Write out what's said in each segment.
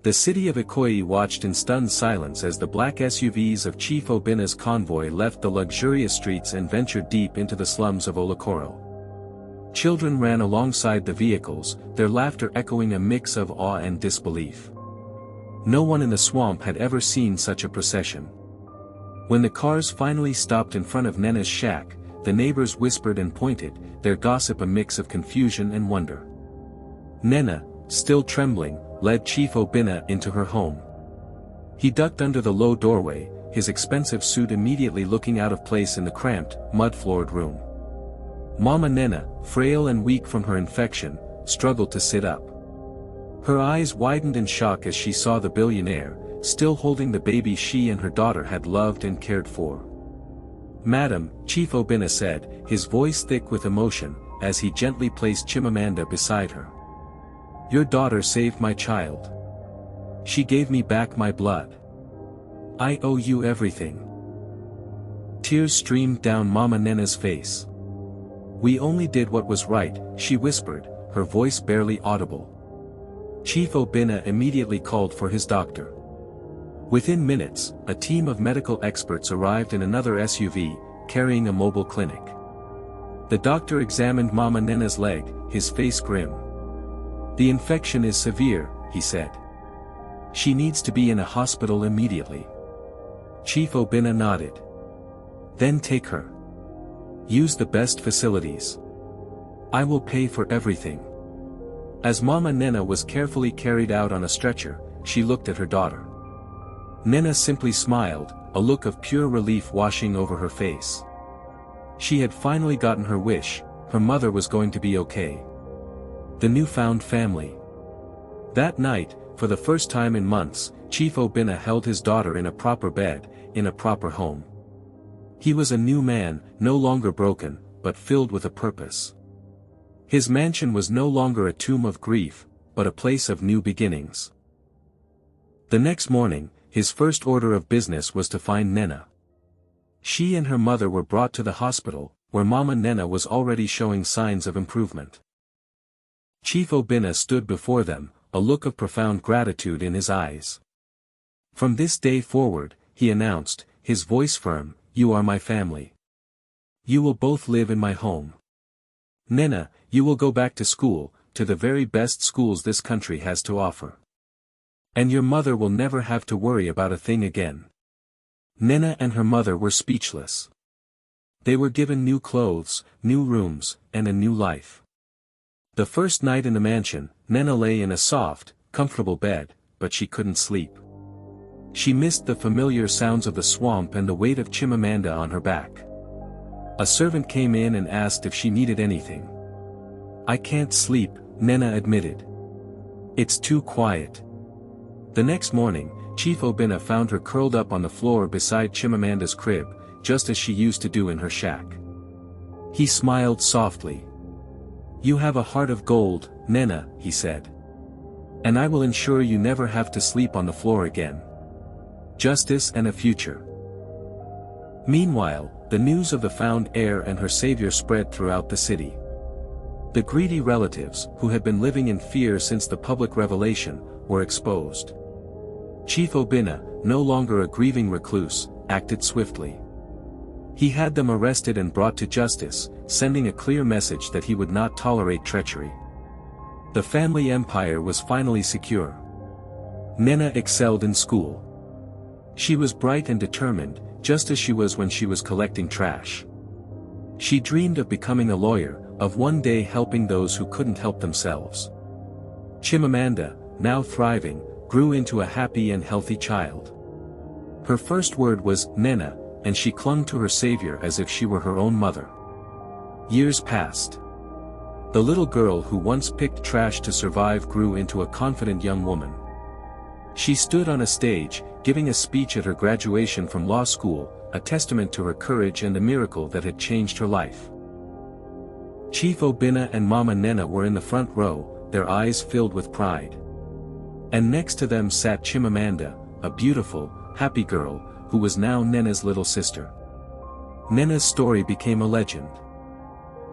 The city of Ikoyi watched in stunned silence as the black SUVs of Chief Obina's convoy left the luxurious streets and ventured deep into the slums of Olokoro. Children ran alongside the vehicles, their laughter echoing a mix of awe and disbelief. No one in the swamp had ever seen such a procession. When the cars finally stopped in front of Nena's shack, the neighbors whispered and pointed, their gossip a mix of confusion and wonder. Nena, still trembling, led Chief Obina into her home. He ducked under the low doorway, his expensive suit immediately looking out of place in the cramped, mud-floored room. Mama Nena, frail and weak from her infection, struggled to sit up. Her eyes widened in shock as she saw the billionaire, still holding the baby she and her daughter had loved and cared for. "Madam," Chief Obina said, his voice thick with emotion, as he gently placed Chimamanda beside her. "Your daughter saved my child. She gave me back my blood. I owe you everything." Tears streamed down Mama Nena's face. "We only did what was right," she whispered, her voice barely audible. Chief Obina immediately called for his doctor. Within minutes, a team of medical experts arrived in another SUV, carrying a mobile clinic. The doctor examined Mama Nena's leg, his face grim. "The infection is severe," he said. "She needs to be in a hospital immediately." Chief Obina nodded. "Then take her. Use the best facilities. I will pay for everything." As Mama Nena was carefully carried out on a stretcher, she looked at her daughter. Nena simply smiled, a look of pure relief washing over her face. She had finally gotten her wish, her mother was going to be okay. The newfound family. That night, for the first time in months, Chief Obina held his daughter in a proper bed, in a proper home. He was a new man, no longer broken, but filled with a purpose. His mansion was no longer a tomb of grief, but a place of new beginnings. The next morning, his first order of business was to find Nena. She and her mother were brought to the hospital, where Mama Nena was already showing signs of improvement. Chief Obina stood before them, a look of profound gratitude in his eyes. "From this day forward," he announced, his voice firm, "you are my family. You will both live in my home. Nena, you will go back to school, to the very best schools this country has to offer. And your mother will never have to worry about a thing again." Nena and her mother were speechless. They were given new clothes, new rooms, and a new life. The first night in the mansion, Nena lay in a soft, comfortable bed, but she couldn't sleep. She missed the familiar sounds of the swamp and the weight of Chimamanda on her back. A servant came in and asked if she needed anything. "I can't sleep," Nena admitted. "It's too quiet." The next morning, Chief Obina found her curled up on the floor beside Chimamanda's crib, just as she used to do in her shack. He smiled softly. "You have a heart of gold, Nena," he said. "And I will ensure you never have to sleep on the floor again. Justice and a future." Meanwhile, the news of the found heir and her savior spread throughout the city. The greedy relatives, who had been living in fear since the public revelation, were exposed. Chief Obina, no longer a grieving recluse, acted swiftly. He had them arrested and brought to justice, sending a clear message that he would not tolerate treachery. The family empire was finally secure. Nena excelled in school. She was bright and determined, just as she was when she was collecting trash. She dreamed of becoming a lawyer, of one day helping those who couldn't help themselves. Chimamanda, now thriving, grew into a happy and healthy child. Her first word was, "Nena," and she clung to her savior as if she were her own mother. Years passed. The little girl who once picked trash to survive grew into a confident young woman. She stood on a stage, giving a speech at her graduation from law school, a testament to her courage and the miracle that had changed her life. Chief Obina and Mama Nena were in the front row, their eyes filled with pride. And next to them sat Chimamanda, a beautiful, happy girl, who was now Nena's little sister. Nena's story became a legend.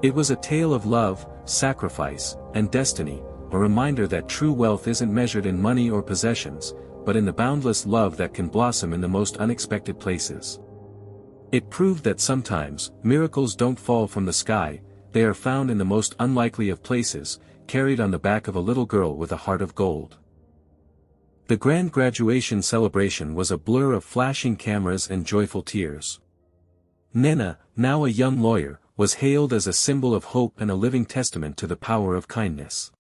It was a tale of love, sacrifice, and destiny, a reminder that true wealth isn't measured in money or possessions, but in the boundless love that can blossom in the most unexpected places. It proved that sometimes, miracles don't fall from the sky, they are found in the most unlikely of places, carried on the back of a little girl with a heart of gold. The grand graduation celebration was a blur of flashing cameras and joyful tears. Nena, now a young lawyer, was hailed as a symbol of hope and a living testament to the power of kindness.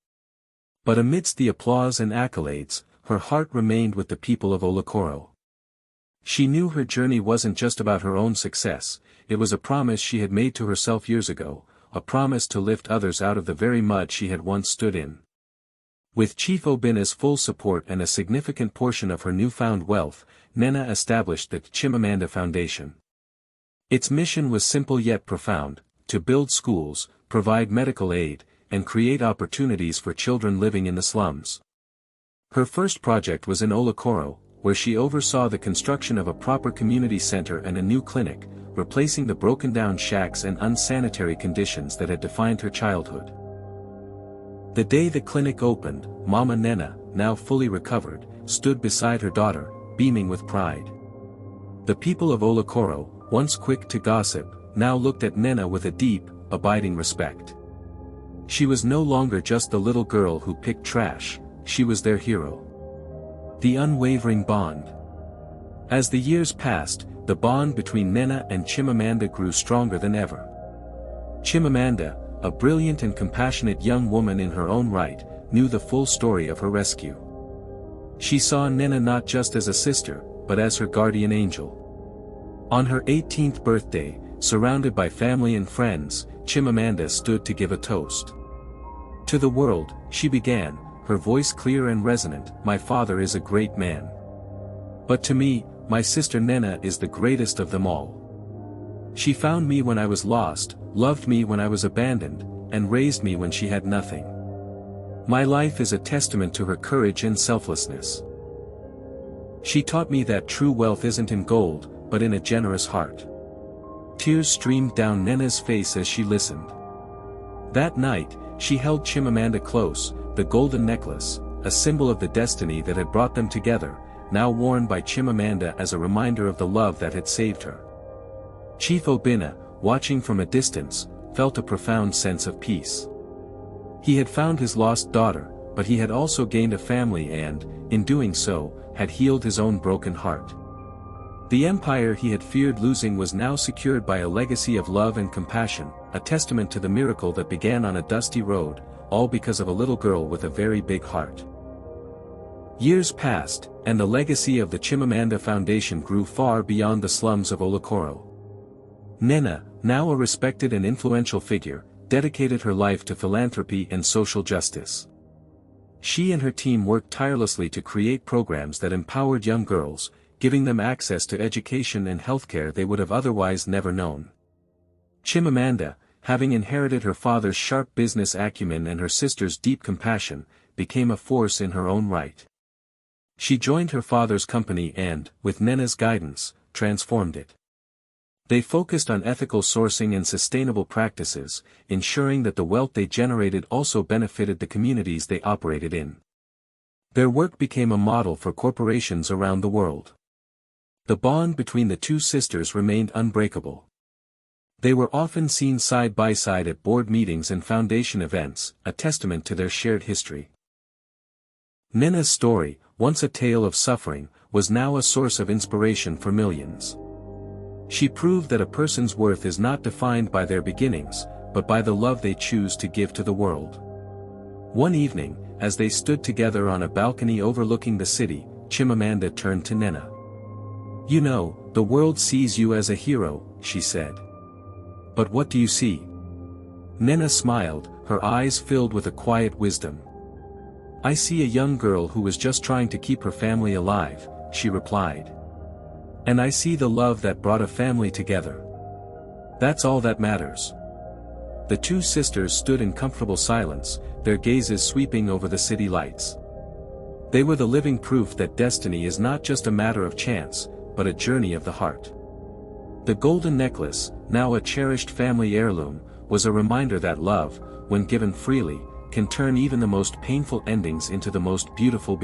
But amidst the applause and accolades, her heart remained with the people of Olokoro. She knew her journey wasn't just about her own success, it was a promise she had made to herself years ago, a promise to lift others out of the very mud she had once stood in. With Chief Obina's full support and a significant portion of her newfound wealth, Nena established the Chimamanda Foundation. Its mission was simple yet profound, to build schools, provide medical aid, and create opportunities for children living in the slums. Her first project was in Olokoro, where she oversaw the construction of a proper community center and a new clinic, replacing the broken-down shacks and unsanitary conditions that had defined her childhood. The day the clinic opened, Mama Nena, now fully recovered, stood beside her daughter, beaming with pride. The people of Olokoro, once quick to gossip, now looked at Nena with a deep, abiding respect. She was no longer just the little girl who picked trash, she was their hero. The unwavering bond. As the years passed, the bond between Nena and Chimamanda grew stronger than ever. Chimamanda, a brilliant and compassionate young woman in her own right, knew the full story of her rescue. She saw Nena not just as a sister, but as her guardian angel. On her 18th birthday, surrounded by family and friends, Chimamanda stood to give a toast. To the world, she began, her voice clear and resonant, "My father is a great man. But to me, my sister Nena is the greatest of them all. She found me when I was lost, loved me when I was abandoned, and raised me when she had nothing. My life is a testament to her courage and selflessness. She taught me that true wealth isn't in gold, but in a generous heart." Tears streamed down Nena's face as she listened. That night, she held Chimamanda close, the golden necklace, a symbol of the destiny that had brought them together, now worn by Chimamanda as a reminder of the love that had saved her. Chief Obina, watching from a distance, felt a profound sense of peace. He had found his lost daughter, but he had also gained a family and, in doing so, had healed his own broken heart. The empire he had feared losing was now secured by a legacy of love and compassion, a testament to the miracle that began on a dusty road, all because of a little girl with a very big heart. Years passed, and the legacy of the Chimamanda Foundation grew far beyond the slums of Olokoro. Nena, now a respected and influential figure, dedicated her life to philanthropy and social justice. She and her team worked tirelessly to create programs that empowered young girls, giving them access to education and healthcare they would have otherwise never known. Chimamanda, having inherited her father's sharp business acumen and her sister's deep compassion, became a force in her own right. She joined her father's company and, with Nena's guidance, transformed it. They focused on ethical sourcing and sustainable practices, ensuring that the wealth they generated also benefited the communities they operated in. Their work became a model for corporations around the world. The bond between the two sisters remained unbreakable. They were often seen side by side at board meetings and foundation events, a testament to their shared history. Nena's story, once a tale of suffering, was now a source of inspiration for millions. She proved that a person's worth is not defined by their beginnings, but by the love they choose to give to the world. One evening, as they stood together on a balcony overlooking the city, Chimamanda turned to Nena. "You know, the world sees you as a hero," she said. "But what do you see?" Nena smiled, her eyes filled with a quiet wisdom. "I see a young girl who was just trying to keep her family alive," she replied. "And I see the love that brought a family together. That's all that matters." The two sisters stood in comfortable silence, their gazes sweeping over the city lights. They were the living proof that destiny is not just a matter of chance, but a journey of the heart. The golden necklace, now a cherished family heirloom, was a reminder that love, when given freely, can turn even the most painful endings into the most beautiful beginnings.